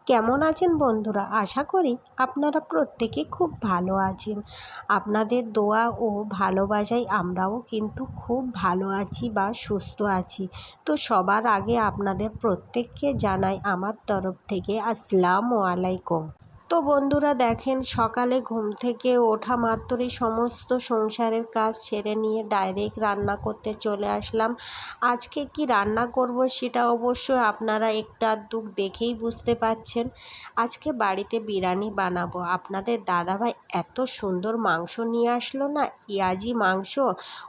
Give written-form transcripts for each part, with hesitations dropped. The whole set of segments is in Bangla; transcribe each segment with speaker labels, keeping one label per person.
Speaker 1: কেমন আছেন বন্ধুরা? আশা করি আপনারা প্রত্যেকে খুব ভালো আছেন। আপনাদের দোয়া ও ভালোবাসায় আমরাও কিন্তু খুব ভালো আছি বা সুস্থ আছি। তো সবার আগে আপনাদের প্রত্যেককে জানাই আমার তরফ থেকে আসসালামু আলাইকুম। তো বন্ধুরা দেখেন, সকালে ঘুম থেকে ওঠা মাত্রই সমস্ত সংসারের কাজ সেরে নিয়ে ডাইরেক্ট রান্না করতে চলে আসলাম। আজকে কি রান্না করব সেটা অবশ্য আপনারা একটু আধটু দেখেই বুঝতে পারছেন। আজকে বাড়িতে বিরিয়ানি বানাবো। আপনাদের দাদাভাই এত সুন্দর মাংস নিয়ে আসলো না, পেঁয়াজি মাংস,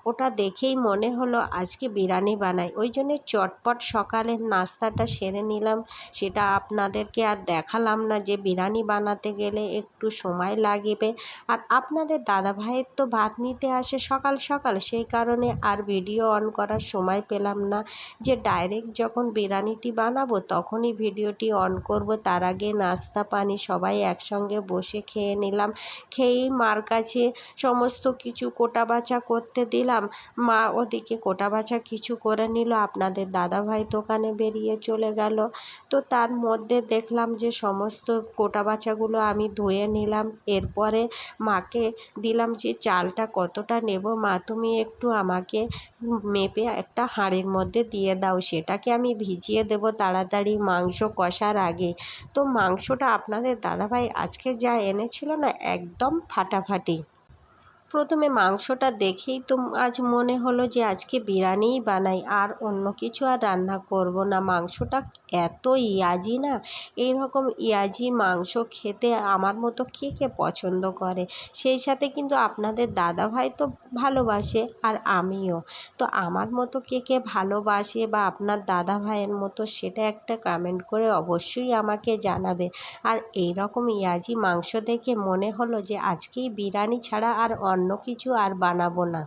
Speaker 1: ওটা দেখেই মনে হলো আজকে বিরিয়ানি বানাই। ওই জন্যে চটপট সকালের নাস্তাটা সেরে নিলাম। সেটা আপনাদেরকে আর দেখালাম না যে বিরিয়ানি বানাতে গেলে একটু সময় লাগবে। আর আপনাদের দাদাভাইয়ের তো ভাত নিতে আসে সকাল সকাল, সেই কারণে আর ভিডিও অন করার সময় পেলাম না, যে ডাইরেক্ট যখন বিরিয়ানিটি বানাবো তখনই ভিডিওটি অন করব। তার আগে নাস্তা পানি সবাই একসঙ্গে বসে খেয়ে নিলাম। খেয়েই মার কাছে সমস্ত কিছু কোটা বাছা করতে দিলাম। মা ওদিকে কোটা বাছা কিছু করে নিল, আপনাদের দাদাভাই দোকানে বেরিয়ে চলে গেল। তো তার মধ্যে দেখলাম যে সমস্ত কোটা বাছাগুলো আমি ধুয়ে নিলাম। এরপরে মাকে দিলাম যে চালটা কতটা নেব, মা তুমি একটু আমাকে মেপে একটা হাঁড়ির মধ্যে দিয়ে দাও, সেটাকে আমি ভিজিয়ে দেব তাড়াতাড়ি মাংস কষার আগে। তো মাংসটা আপনাদের দাদাভাই আজকে যা এনেছিল না, একদম ফাটাফাটি। প্রথমে মাংসটা দেখেই তো আজ মনে হলো যে আজকে বিরিয়ানিই বানাই, আর অন্য কিছু আর রান্না করব না। মাংসটা এত ইয়াজি না, এইরকম ইয়াজি মাংস খেতে আমার মতো কে কে পছন্দ করে। সেই সাথে কিন্তু আপনাদের দাদাভাই তো ভালোবাসে আর আমিও। তো আমার মতো কে কে ভালোবাসে বা আপনার দাদাভাইয়ের মতো, সেটা একটা কমেন্ট করে অবশ্যই আমাকে জানাবে। আর এই রকম ইয়াজি মাংস দেখে মনে হলো যে আজকেই বিরিয়ানি ছাড়া আর অন্য কিছু আর বানাবো না।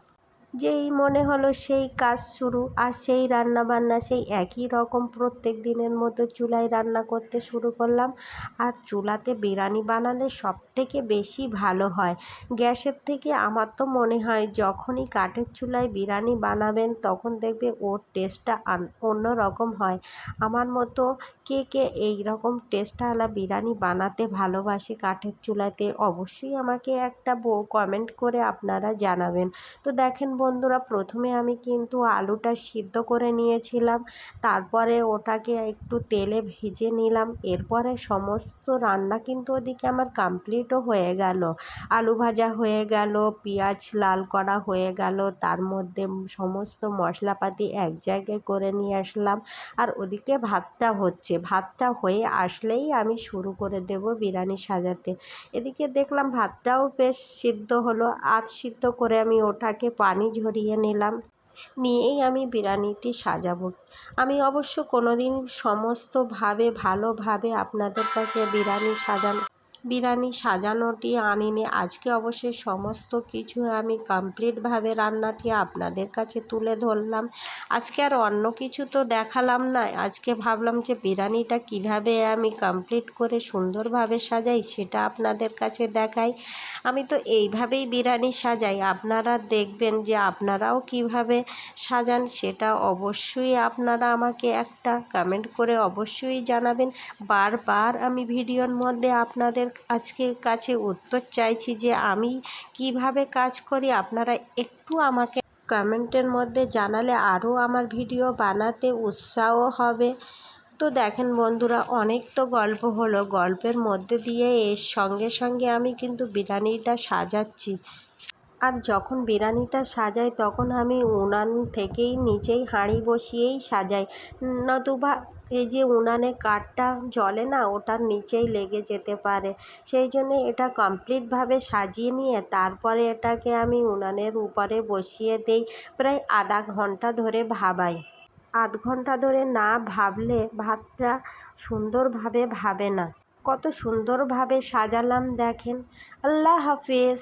Speaker 1: যেই মনে হলো সেই কাজ শুরু, আর সেই রান্না বান্না সেই একই রকম প্রত্যেক দিনের মতো চুলায় রান্না করতে শুরু করলাম। আর চুলাতে বিরিয়ানি বানালে সবথেকে বেশি ভালো হয় গ্যাসের থেকে। আমার তো মনে হয় যখনই কাঠের চুলায় বিরিয়ানি বানাবেন তখন দেখবে ওর টেস্টটা অন্য রকম হয়। আমার মতো কে কে এই রকম টেস্টওয়ালা বিরিয়ানি বানাতে ভালোবাসে কাঠের চুলাতে, অবশ্যই আমাকে একটা কমেন্ট করে আপনারা জানাবেন। তো দেখেন বন্ধুরা, প্রথমে আমি কিন্তু আলুটা সিদ্ধ করে নিয়েছিলাম, তারপরে ওটাকে একটু তেলে ভেজে নিলাম। এরপরে সমস্ত রান্না কিন্তু ওদিকে আমার কমপ্লিটও হয়ে গেল। আলু ভাজা হয়ে গেল, পেঁয়াজ লাল করা হয়ে গেল, তার মধ্যে সমস্ত মশলাপাতি এক জায়গায় করে নিয়ে আসলাম। আর ওদিকে ভাতটা হচ্ছে, ভাতটা হয়ে আসলেই আমি শুরু করে দেব বিরিয়ানি সাজাতে। এদিকে দেখলাম ভাতটাও বেশ সিদ্ধ হলো। সিদ্ধ করে আমি ওটাকে পানি ঝরিয়ে নিলাম, নিয়েই আমি বিরিয়ানিটি সাজাবো। আমি অবশ্য কোনোদিন সমস্তভাবে ভালোভাবে আপনাদের কাছে বিরিয়ানি সাজানোটি আনিনি। আজকে অবশ্যই সমস্ত কিছু আমি কমপ্লিটভাবে রান্নাটি আপনাদের কাছে তুলে ধরলাম। আজকে আর অন্য কিছু তো দেখালাম না, আজকে ভাবলাম যে বিরিয়ানিটা কিভাবে আমি কমপ্লিট করে সুন্দরভাবে সাজাই সেটা আপনাদের কাছে দেখাই। আমি তো এইভাবেই বিরিয়ানি সাজাই, আপনারা দেখবেন যে আপনারাও কিভাবে সাজান, সেটা অবশ্যই আপনারা আমাকে একটা কমেন্ট করে অবশ্যই জানাবেন। বারবার আমি ভিডিওর মধ্যে আপনাদের আজকে কাছে উত্তর চাইছি যে আমি কিভাবে কাজ করি, আপনারা একটু আমাকে কমেন্টের মধ্যে জানালে আরও আমার ভিডিও বানাতে উৎসাহ হবে। তো দেখেন বন্ধুরা, অনেক তো গল্প হলো, গল্পের মধ্যে দিয়ে এর সঙ্গে সঙ্গে আমি কিন্তু বিরিয়ানিটা সাজাচ্ছি। আর যখন বিরিয়ানিটা সাজাই তখন আমি উনান থেকেই নিচেই হাঁড়ি বসিয়েই সাজাই, নতুবা এই যে উনানে কাঠটা জ্বলে না, ওটার নিচেই লেগে যেতে পারে। সেই জন্যে এটা কমপ্লিটভাবে সাজিয়ে নিয়ে তারপরে এটাকে আমি উনানের উপরে বসিয়ে দেই। প্রায় আধা ঘন্টা ধরে ভাবাই। আধ ঘন্টা ধরে না ভাবলে ভাতটা সুন্দরভাবে ভাবে না। কত সুন্দরভাবে সাজালাম দেখেন। আল্লাহ হাফেজ।